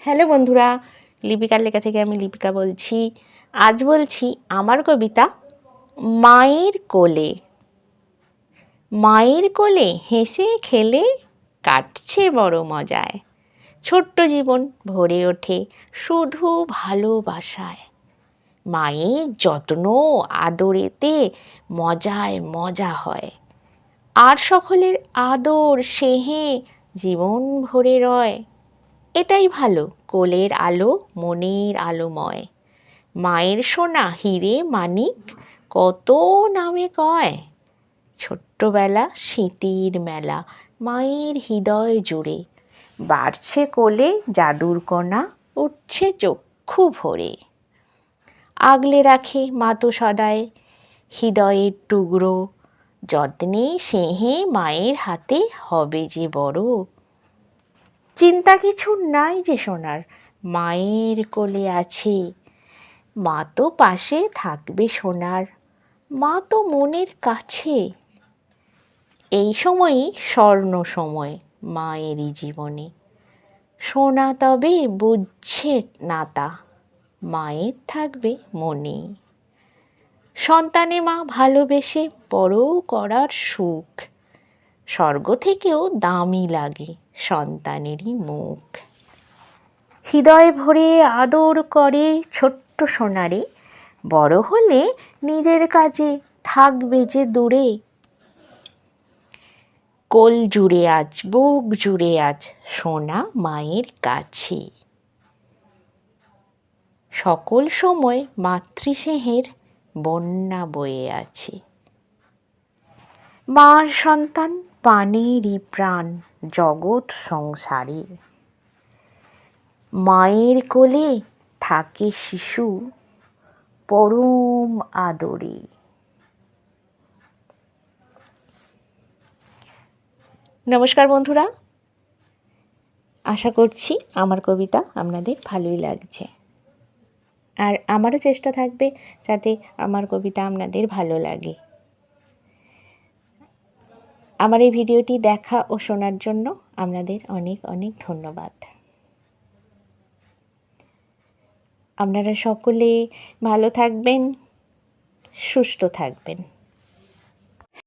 Hello বন্ধুরা, লিপিকার লেখা থেকে আমি লিপিকা বলছি। আজ বলছি আমার কবিতা মায়ের কোলে। মায়ের কোলে হেসে খেলে কাটছে বড় মজায়। ছোট্ট জীবন ভরে ওঠে শুধু ভালোবাসায়। মায়ের যত্ন আদরেতে মজায় মজা হয়। আর সকলের আদর স্নেহে জীবন ভরে রয়। এটাই ভালো, কোলের আলো মনের আলোময়। মায়ের সোনা হিরে মানিক কত নামে কয়। ছোট্টবেলা স্মৃতির মেলা মায়ের হৃদয় জুড়ে। বাড়ছে কোলে জাদুর কণা উঠছে চক্ষু ভরে। আগলে রাখে মা তো সদায় হৃদয়ের টুকরো। যত্নে স্নেহে মায়ের হাতে হবে যে বড়। চিন্তা কিছু নাই যে সোনার, মায়ের কোলে আছে। মা তো পাশে থাকবে সোনার, মা তো মনের কাছে। এই সময়ই স্বর্ণ সময় মায়েরই জীবনে। সোনা তবে বুঝছে না তা, মায়ের থাকবে মনে। সন্তানে মা ভালোবেসে বড় করার সুখ। স্বর্গ থেকেও দামি লাগে সন্তানেরই মুখ। হৃদয় ভরে আদর করে ছোট্ট সোনারে। বড় হলে নিজের কাজে থাকবে যে দূরে। কোল জুড়ে আজ বুক জুড়ে আজ সোনা মায়ের কাছে। সকল সময় মাতৃস্নেহের বন্যা বয়ে আছে। মার সন্তান প্রাণেরই প্রাণ জগৎ সংসারে। মায়ের কোলে থাকে শিশু পরম আদরে। নমস্কার বন্ধুরা, আশা করছি আমার কবিতা আপনাদের ভালোই লাগছে। আর আমারও চেষ্টা থাকবে যাতে আমার কবিতা আপনাদের ভালো লাগে। আমার এই ভিডিওটি দেখা ও শোনার জন্য আপনাদের অনেক অনেক ধন্যবাদ। আপনারা সকলে ভালো থাকবেন, সুস্থ থাকবেন।